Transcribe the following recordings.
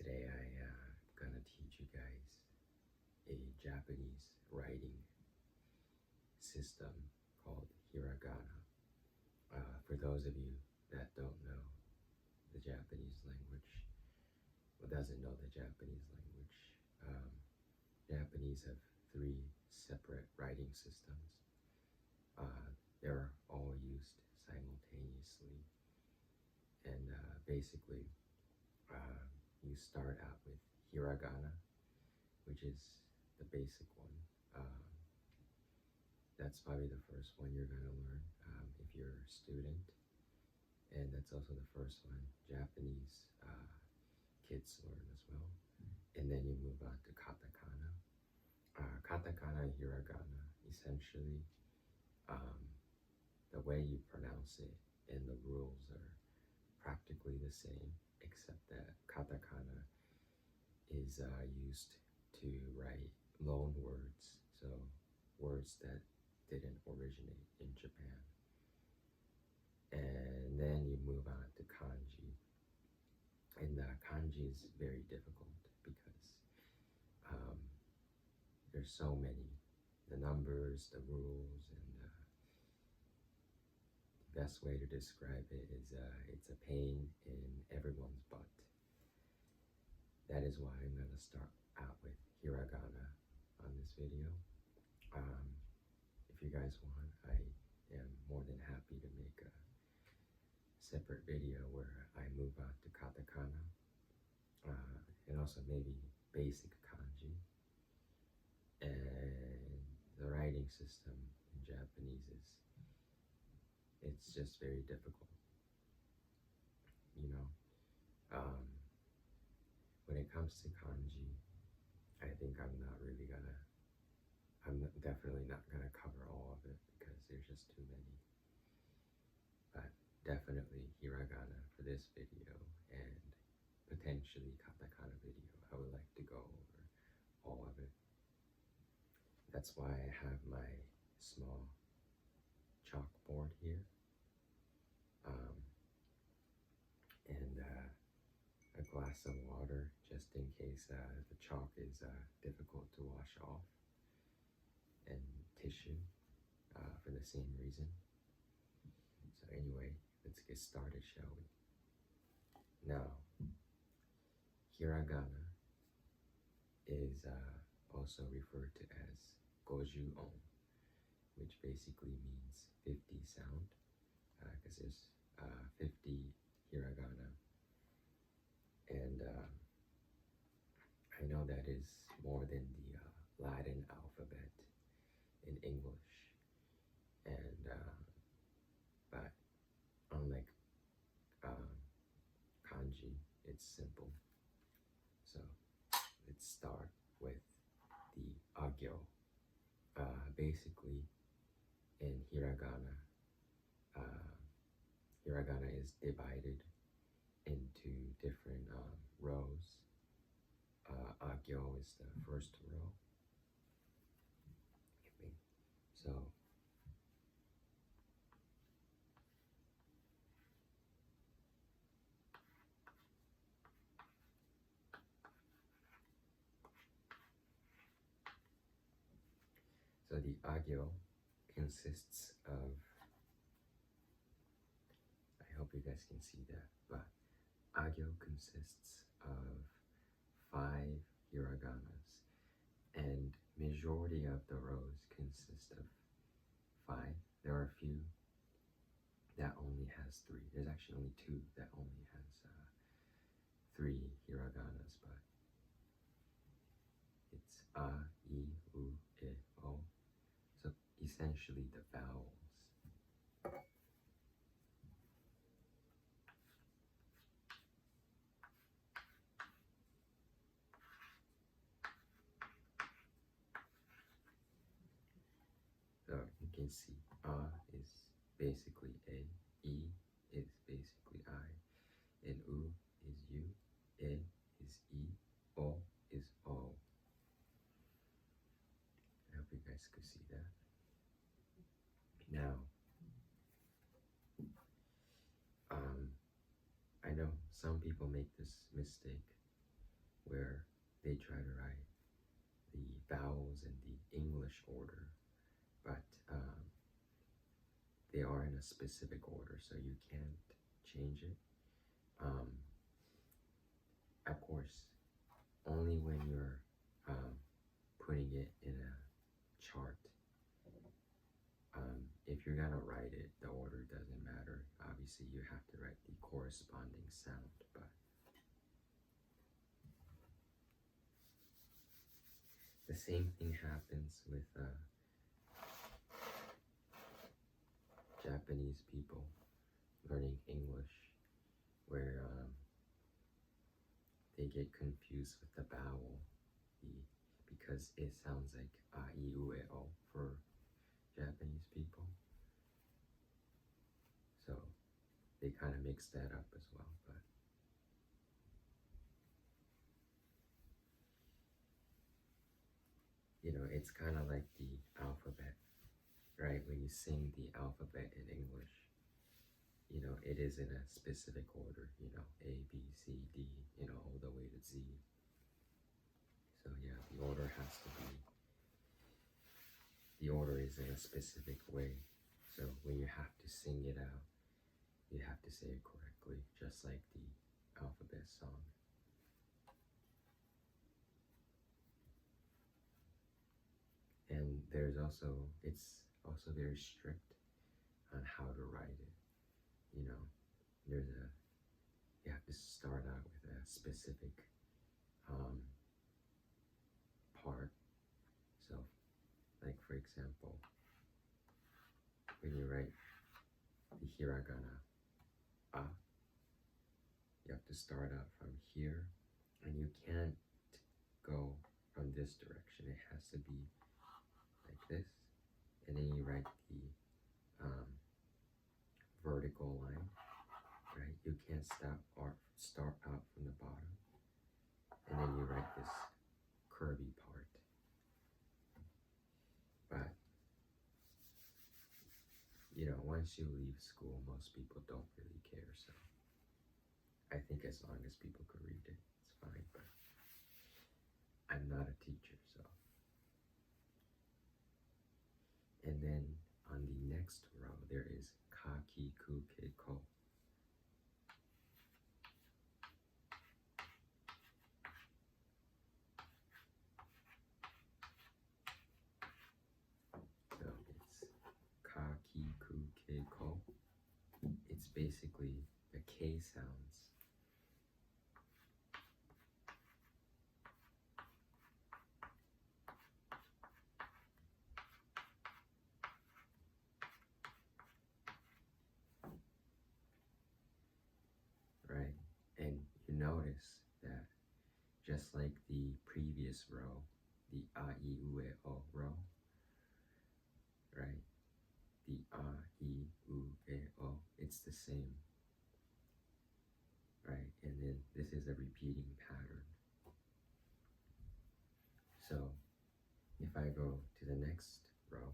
Today gonna teach you guys a Japanese writing system called hiragana. For those of you that don't know the Japanese language, or doesn't know the Japanese language, Japanese have three separate writing systems. They're all used simultaneously, and basically, you start out with hiragana, which is the basic one. That's probably the first one you're going to learn if you're a student, and that's also the first one Japanese kids learn as well. And then you move on to katakana. Katakana and hiragana, essentially, the way you pronounce it and the rules are practically the same, except that katakana is used to write loan words, so words that didn't originate in Japan. And then you move on to kanji. And kanji is very difficult because there's so many, the numbers, the rules, and the best way to describe it is it's a pain in everyone's butt. That is why I'm going to start out with hiragana on this video. If you guys want, I am more than happy to make a separate video where I move on to katakana and also maybe basic kanji. And the writing system in Japanese it's just very difficult. When it comes to kanji, I think I'm definitely not gonna cover all of it because there's just too many. But definitely hiragana for this video and potentially katakana video. I would like to go over all of it. That's why I have my small chalkboard here, and a glass of water just in case the chalk is difficult to wash off, and tissue for the same reason. So anyway, let's get started, shall we? Now, hiragana is also referred to as goju-on, which basically means 50 sound, because there's 50 hiragana. And I know that is more than the Latin alphabet in English. And but unlike kanji, it's simple. So let's start with the agyo. Basically, in hiragana, hiragana is divided into different rows. Agyo is the first row. So the agyo consists of, I hope you guys can see that, but agyo consists of 5 hiraganas, and majority of the rows consist of 5. There are a few that only has 3. There's actually only 2 that only has 3 hiraganas, but it's a, I, u, I, o. So essentially the vowels. So you can see is basically A, I is basically I, and U is U, I is I, O is O. I hope you guys could see that. Now, I know some people make this mistake where they try to write the vowels in the English order, but they are in a specific order, so you can't change it. Of course, only when you're putting it in a chart. If you're gonna write it, the order doesn't matter. Obviously, you have to write the corresponding sound, but the same thing happens with Japanese people learning English, where they get confused with the vowel, because it sounds like a, I, U, E, O for Japanese people. So they kind of mix that up as well, but it's kind of like the alphabet, right? When you sing the alphabet in English, it is in a specific order, A, B, C, D, all the way to Z. So yeah, the order is in a specific way. So when you have to sing it out, you have to say it correctly, just like the alphabet song. And it's also very strict on how to write it. You have to start out with a specific part. So, like for example, when you write the hiragana a, you have to start out from here, and you can't go from this direction. It has to be like this, and then you write the vertical line, right? You can't start out from the bottom, and then you write this curvy part. But once you leave school, most people don't really care. So I think as long as people can read it, it's fine. But I'm not a teacher, so. And then on the next row, there is ka, ki, ku, ke, ko. So it's ka, ki, ku, ke, ko. It's basically the K sounds. Right? And you notice that just like the previous row, the A, I, U, E, O row, right? The A, I, U, E, O, it's the same, right? And then this is a repeating pattern. So if I go to the next row,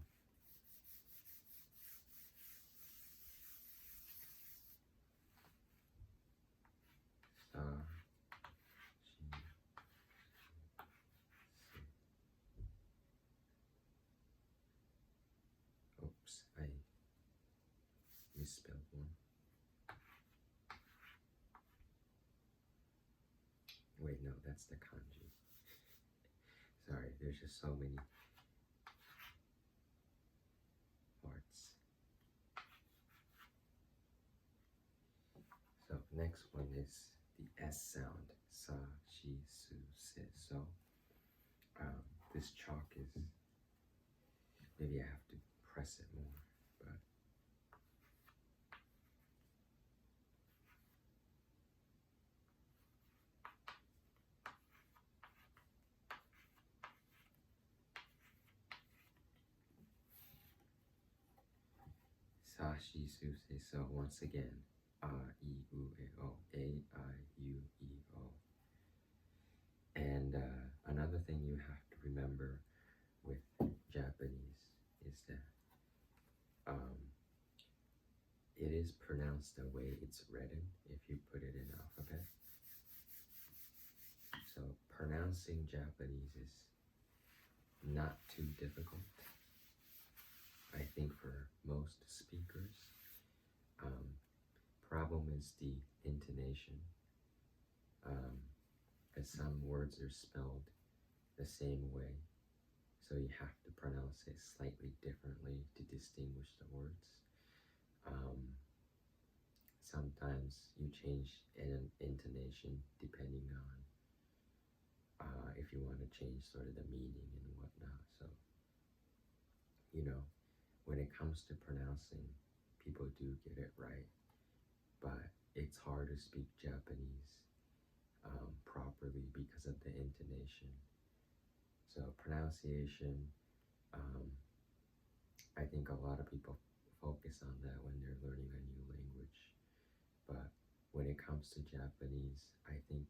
sa, shi, si. Oops, I misspelled one. Wait, no, that's the kanji. Sorry, there's just so many parts. So next one is the S sound, sa, shi, su, si. So this chalk is, maybe I have to press it more, but sa, shi, su, si. So once again, A, I, U, E, O, A, I, U, E, O. And another thing you have to remember with Japanese is that it is pronounced the way it's written if you put it in alphabet. So pronouncing Japanese is not too difficult, I think, for most speakers. Problem is the intonation, as some words are spelled the same way, so you have to pronounce it slightly differently to distinguish the words. Sometimes you change an intonation depending on if you want to change sort of the meaning and whatnot. So, when it comes to pronouncing, people do get it right, but it's hard to speak Japanese properly because of the intonation. So pronunciation, I think a lot of people focus on that when they're learning a new language. But when it comes to Japanese, I think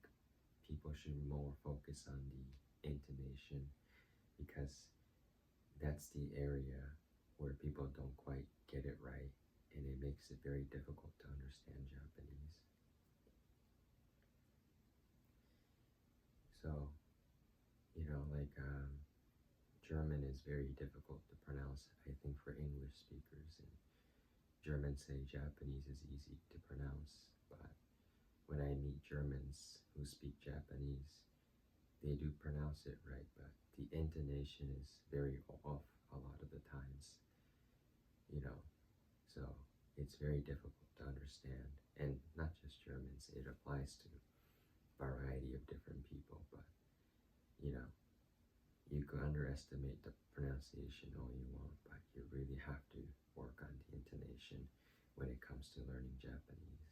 people should more focus on the intonation, because that's the area where people don't quite get it right, and it makes it very difficult to understand Japanese. So, German is very difficult to pronounce, I think, for English speakers, and Germans say Japanese is easy to pronounce, but when I meet Germans who speak Japanese, they do pronounce it right, but the intonation is very off a lot of the times, so it's very difficult to understand. And not just Germans, it applies to a variety of different people, but you can underestimate the pronunciation all you want, but you really have to work on the intonation when it comes to learning Japanese.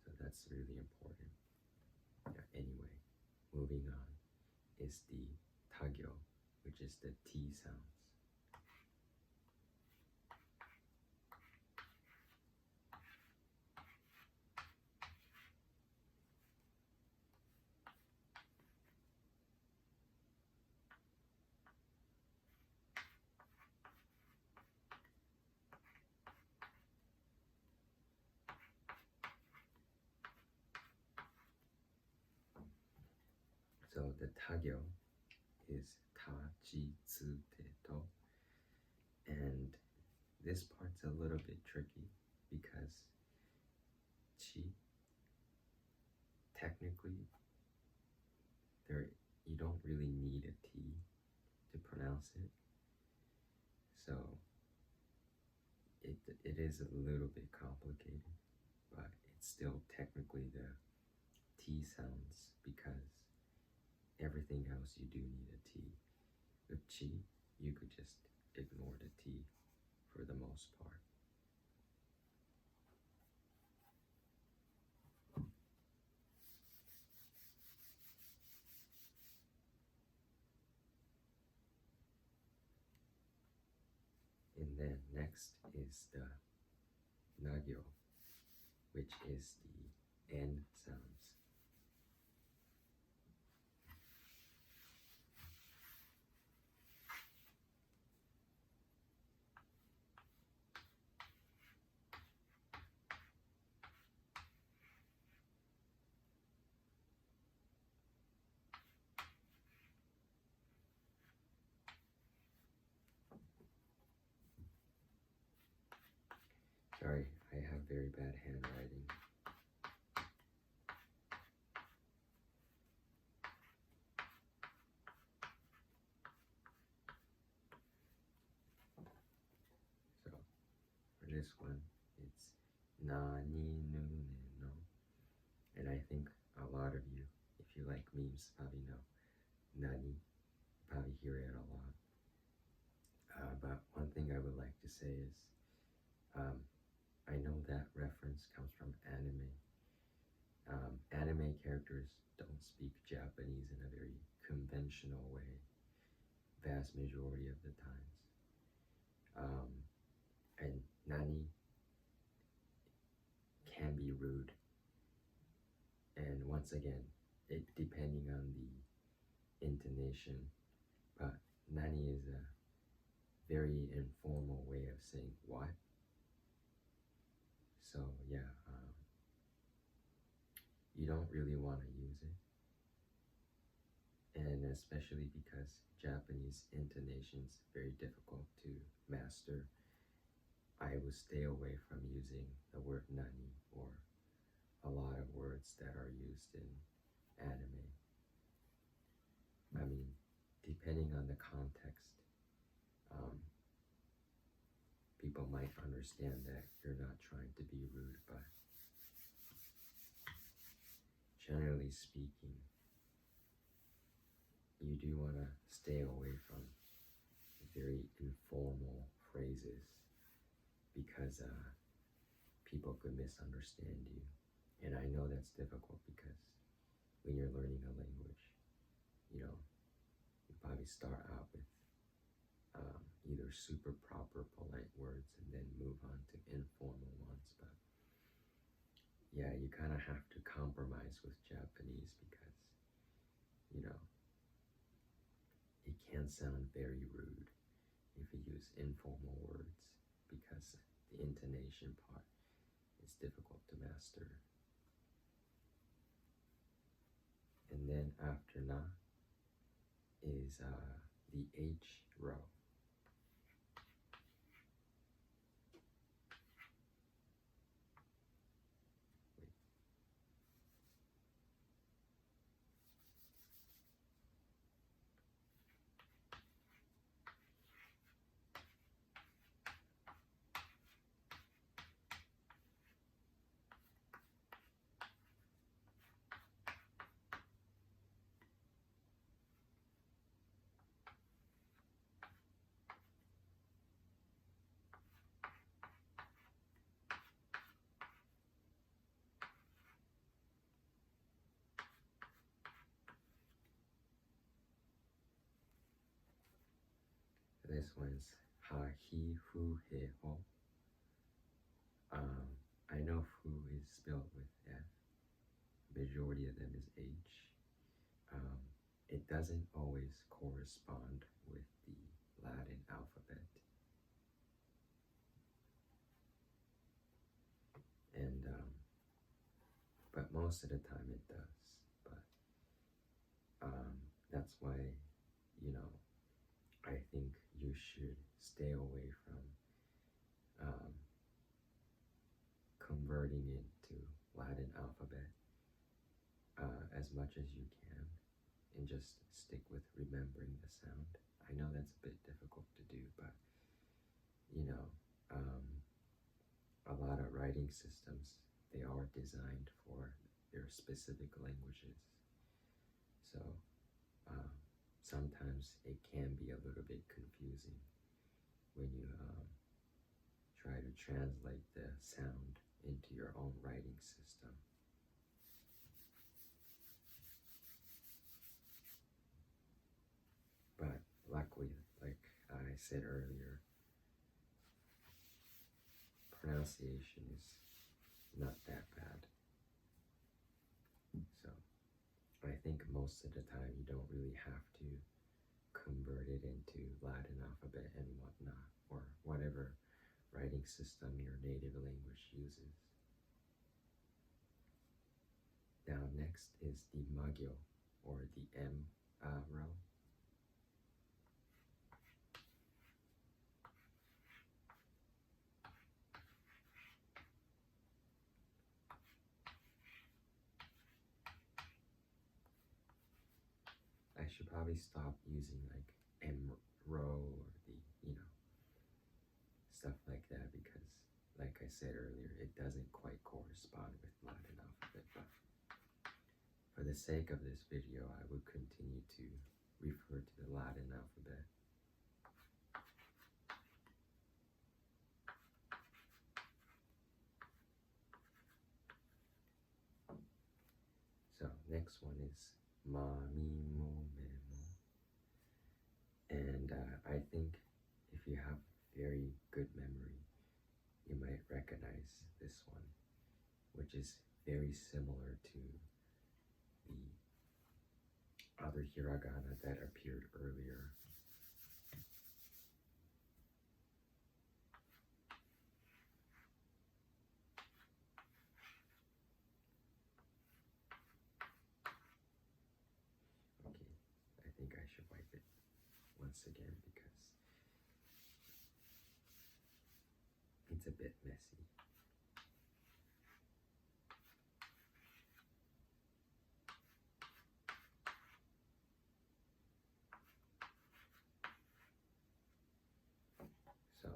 So that's really important. Anyway, moving on is the tagyo, which is the T sounds. So the tagyo is tachitsuteto, and this part's a little bit tricky because chi, technically, you don't really need a T to pronounce it, so it is a little bit complicated, but it's still technically the T sounds, because everything else you do need a T. With chi, you could just ignore the T for the most part. And then next is the nagyo, which is the N sounds. Sorry, I have very bad handwriting. So for this one, it's nani nu ne no. And I think a lot of you, if you like memes, probably know nani. You probably hear it a lot. But one thing I would like to say is, I know that reference comes from anime. Anime characters don't speak Japanese in a very conventional way, vast majority of the times. And nani can be rude. And once again, it depending on the intonation, but nani is a very informal way of saying what. So yeah, you don't really want to use it. and especially because Japanese intonation is very difficult to master, I would stay away from using the word nani or a lot of words that are used in anime. I mean, depending on the context, people might understand that you're not trying to be rude, but generally speaking, you do want to stay away from very informal phrases because people could misunderstand you. And I know that's difficult because when you're learning a language, you probably start out with either super proper, polite words and then move on to informal ones. But yeah, you kind of have to compromise with Japanese because, it can sound very rude if you use informal words because the intonation part is difficult to master. And then after na is the H row. This one's ha, he, fu, he, ho. I know fu is spelled with F. Majority of them is H. It doesn't always correspond with the Latin alphabet. And, but most of the time it does. But that's why, I think you should stay away from converting it to Latin alphabet as much as you can and just stick with remembering the sound. I know that's a bit difficult to do, but a lot of writing systems, they are designed for their specific languages. So sometimes it can be a little bit confusing when you try to translate the sound into your own writing system. But luckily, like I said earlier, pronunciation is not that bad. So I think most of the time you don't really have to convert it into Latin alphabet and whatnot, or whatever writing system your native language uses. Now next is the Magyo, or the M row. I should probably stop using like M row or the, stuff like that because, like I said earlier, it doesn't quite correspond with Latin alphabet. But for the sake of this video, I would continue to refer to the Latin alphabet. So next one is ma, mi, mo, me, mo. And I think if you have very good memory, you might recognize this one, which is very similar to the other hiragana that appeared earlier. Okay, I again because it's a bit messy. So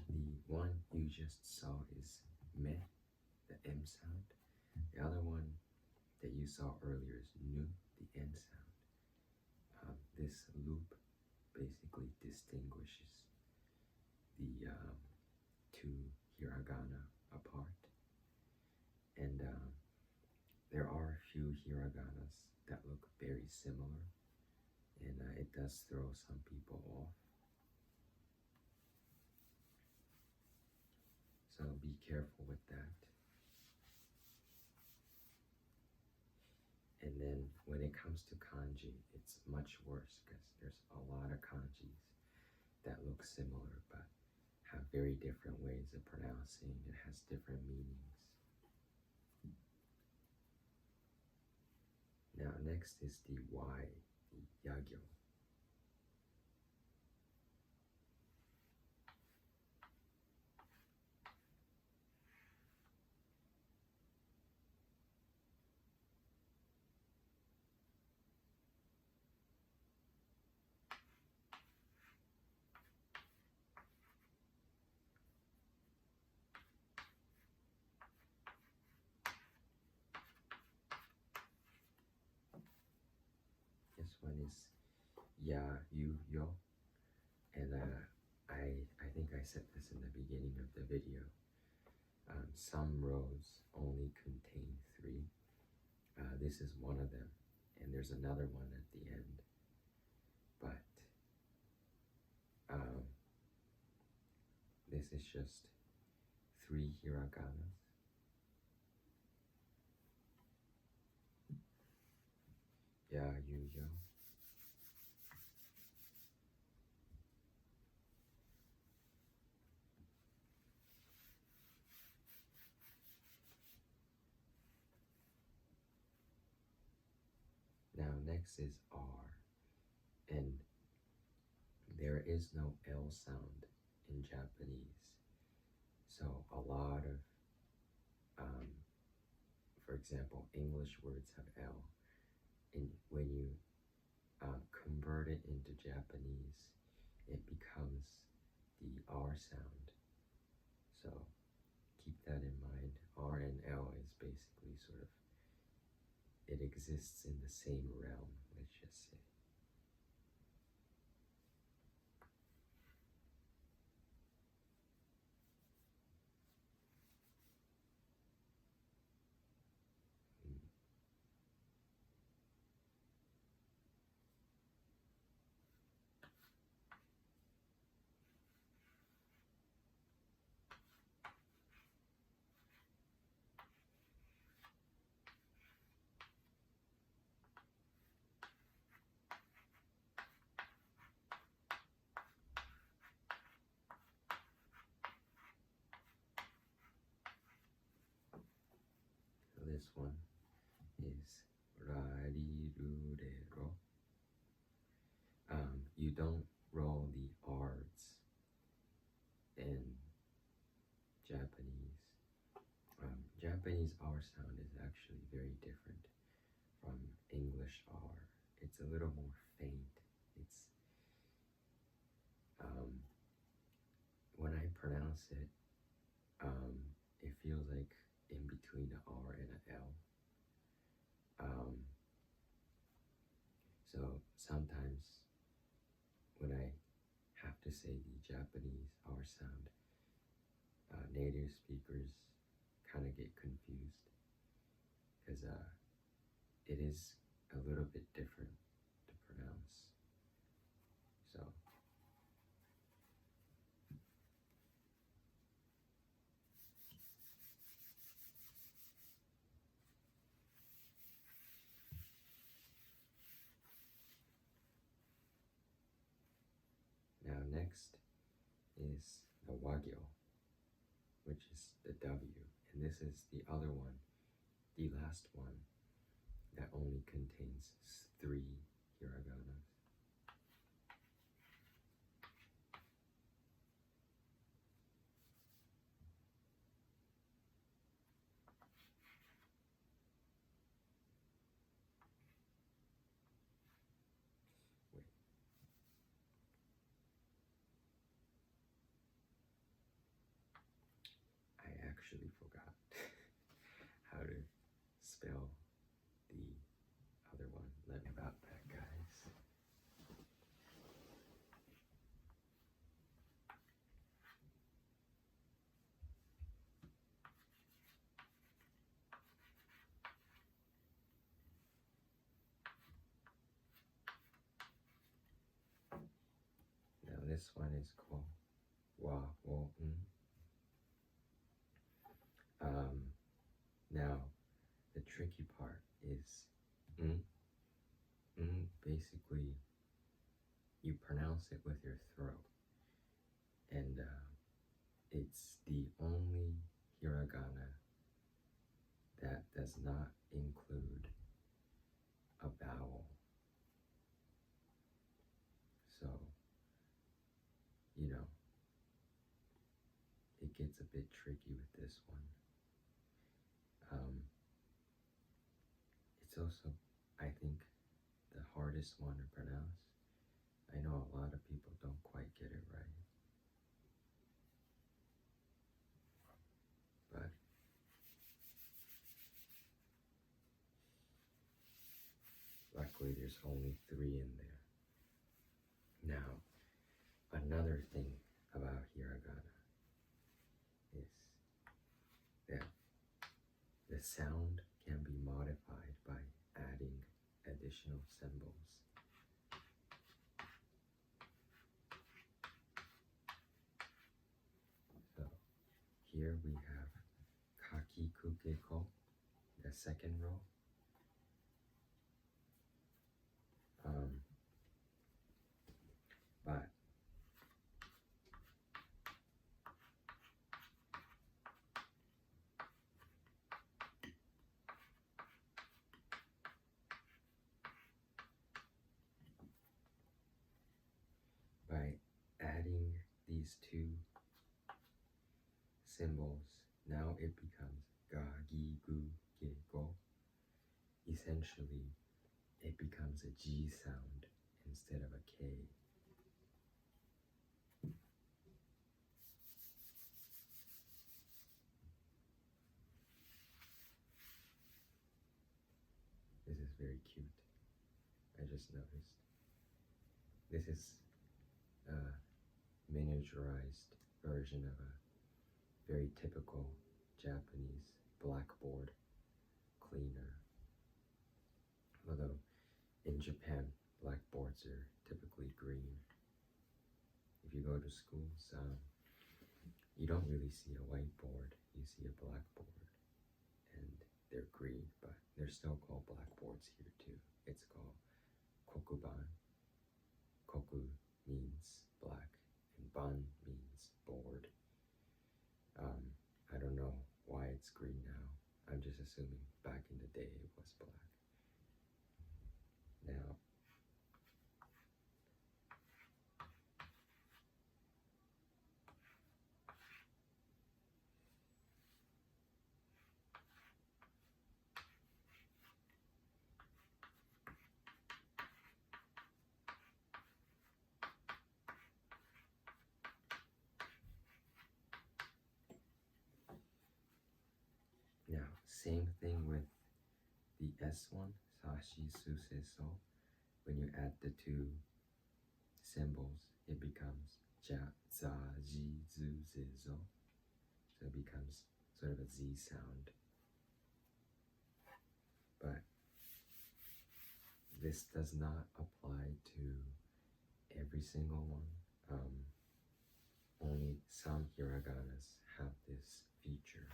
the one you just saw is me, the M sound. The other one that you saw earlier is nu, the N sound. This loop basically distinguishes the two hiragana apart. And there are a few hiraganas that look very similar, and it does throw some people off. So be careful with that. And then when it comes to kanji, it's much worse because there's a lot of kanjis that look similar but have very different ways of pronouncing and has different meanings. Now next is the Y, the yagyo. This one is ya, you, yo. And I think I said this in the beginning of the video. Some rows only contain 3. This is one of them, and there's another one at the end. But this is just 3 hiraganas. Ya, you, yo. Now next is R, and there is no L sound in Japanese. So a lot of, for example, English words have L, and when you convert it into Japanese, it becomes the R sound. So keep that in mind. R and L is basically sort of, it exists in the same realm, let's just say. This one is rarirurero. You don't roll the R's in Japanese. Japanese R sound is actually very different from English R. It's a little more faint. It's when I pronounce it, it feels like in between an R and an L. So sometimes when I have to say the Japanese R sound, native speakers kind of get confused because it is a little bit different to pronounce. So now next is the wagyo, which is the W, and this is the other one, the last one, that only contains 3 hiraganas. actually forgot how to spell the other one. Let me about that, guys. Now this one is called Wa Wo Now the tricky part is basically you pronounce it with your throat, and it's the only hiragana that does not include a vowel. So, it gets a bit tricky with this one. It's also, I think, the hardest one to pronounce. I know a lot of people don't quite get it right. But luckily there's only 3 in there. Now, another thing about hiragana is that the sound can be modified by adding additional symbols. So here we have kakikukeko, the second row. But by adding these 2 symbols, now it becomes ga, gi, gu, ge, go. Essentially, it becomes a G sound instead of a K. This is very cute. I just noticed. This is a miniaturized version of a very typical Japanese blackboard cleaner. Although in Japan, blackboards are typically green. If you go to schools, you don't really see a whiteboard, you see a blackboard, and they're green, but they're still called blackboards here too. It's called kokuban. Koku means black, and ban means board. I don't know why it's green now. I'm just assuming back in the day it was black. Now, same thing with the S one, sashi, suse, so. When you add the 2 symbols, it becomes ja, za, ji, zu, zi, zo. So it becomes sort of a Z sound. But this does not apply to every single one. Only some hiraganas have this feature.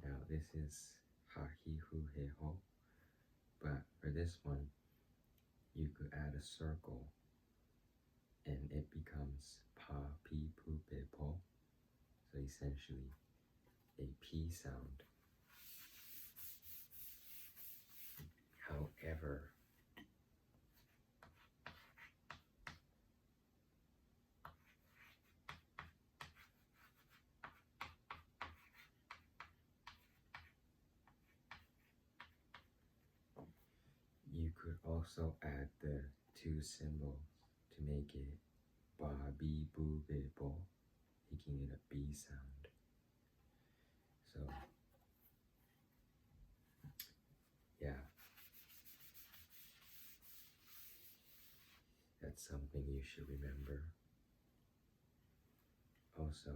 Now this is hahihu heho, but for this one, you could add a circle and it becomes pa, pi, pu, pe, po. So essentially a P sound. could also add the two symbols to make it ba, bi, bu, bi, bo, making it a B sound. So, yeah, that's something you should remember. Also,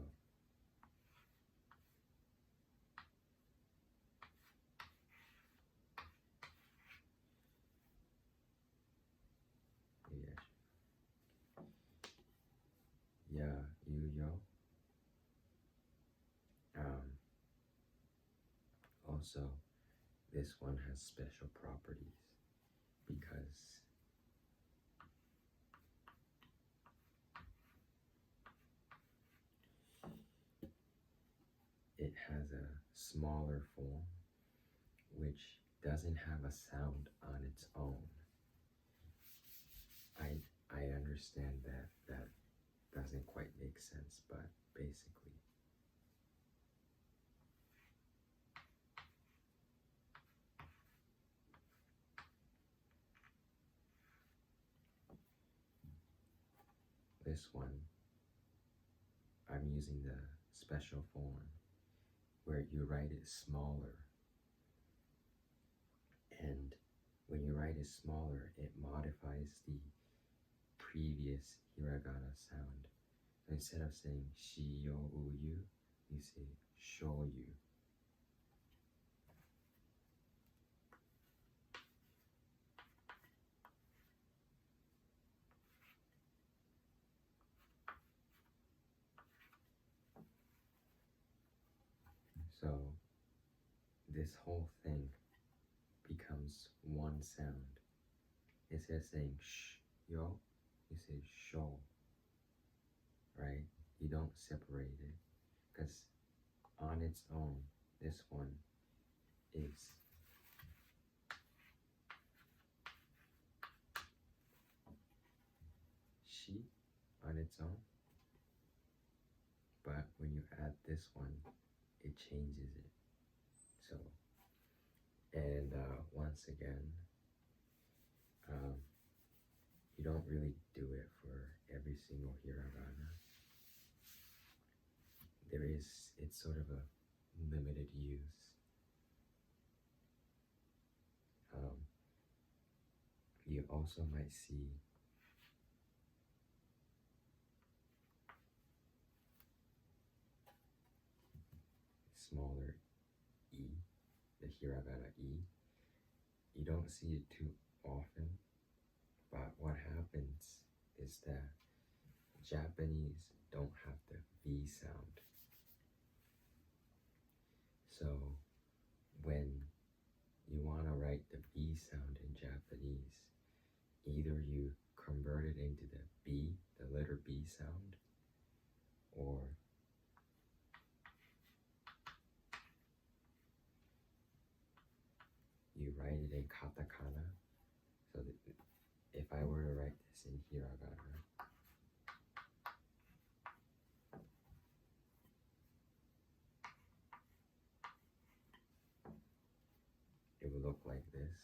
yeah, you, yo. Also, this one has special properties because it has a smaller form which doesn't have a sound on its own. I understand that doesn't quite make sense, but basically this one I'm using the special form where you write it smaller, and when you write it smaller it modifies the previous hiragana sound. So instead of saying shi yo u yu, you say shoyu. So this whole thing becomes one sound. Instead of saying sh yo, you say sho, right? You don't separate it because on its own, this one is she on its own, but when you add this one, it changes it. So, and once again, you don't really do it for every single hiragana. It's sort of a limited use. You also might see smaller e, the hiragana e. You don't see it too often, but what happens is that Japanese don't have the V sound. So when you want to write the B sound in Japanese, either you convert it into the B, the letter B sound, or you write it in katakana. So that if I were to write this in hiragana, it would look like this.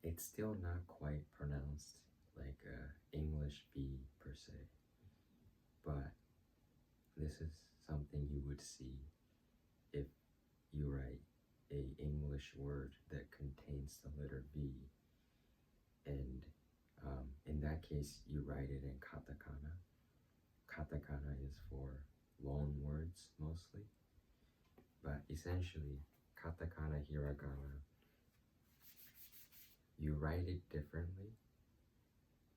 It's still not quite pronounced like English B per se, but this is something you would see if you write a English word that contains the letter V, and in that case you write it in katakana. Katakana is for loan words mostly, but essentially katakana, hiragana, you write it differently,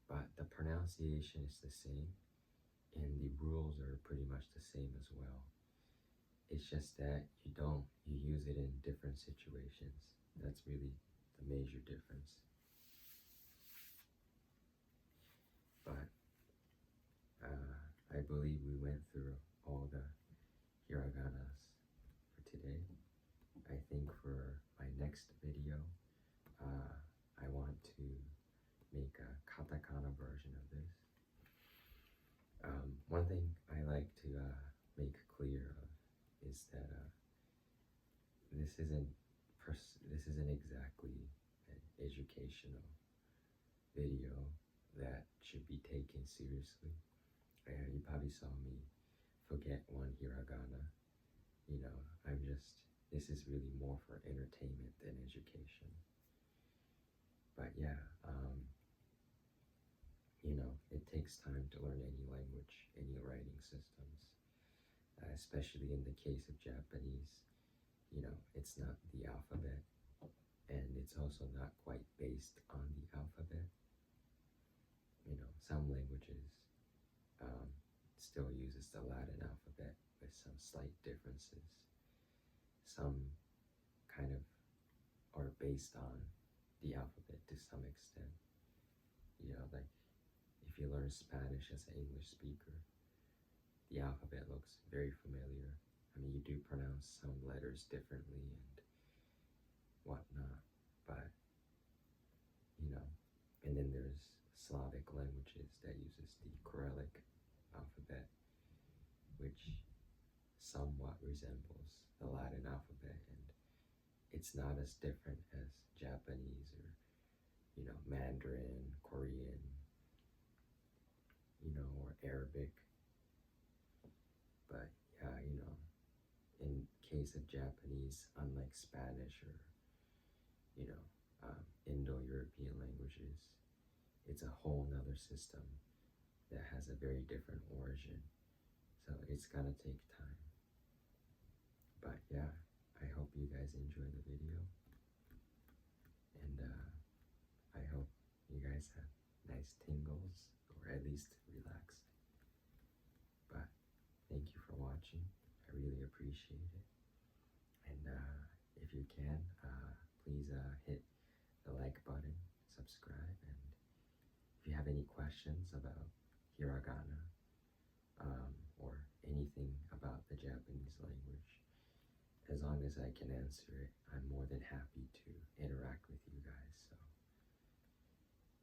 but the pronunciation is the same, and the rules are pretty much the same as well. It's just that you use it in different situations. That's really the major difference. But I believe we went through all the hiraganas for today. I think for my next video, I want to make a katakana version of this. One thing I like to make clear of is that this isn't this isn't exactly an educational video that should be taken seriously. You probably saw me forget one hiragana. You know, this is really more for entertainment than education. But yeah, it takes time to learn any language, any writing systems, especially in the case of Japanese. It's not the alphabet, and it's also not quite based on the alphabet. Some languages still uses the Latin alphabet with some slight differences. Some kind of are based on the alphabet to some extent. Like if you learn Spanish as an English speaker, the alphabet looks very familiar. I mean, you do pronounce some letters differently and whatnot, but and then there's Slavic languages that uses the Cyrillic alphabet, which somewhat resembles the Latin alphabet, and it's not as different as Japanese or Mandarin, Korean, or Arabic. But yeah, in case of Japanese, unlike Spanish or Indo-European languages, it's a whole nother system that has a very different origin. So it's gonna take time. But yeah, I hope you guys enjoy the video, and I hope you guys have nice tingles, or at least relaxed. But thank you for watching. I really appreciate it. And if you can, please hit the like button, subscribe, and if you have any questions about hiragana or anything about the Japanese language, as long as I can answer it, I'm more than happy to interact with you guys. So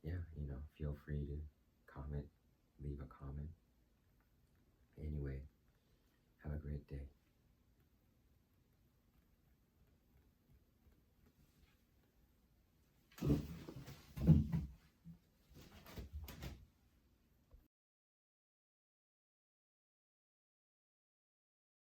yeah, feel free to comment, leave a comment. Anyway, have a great day.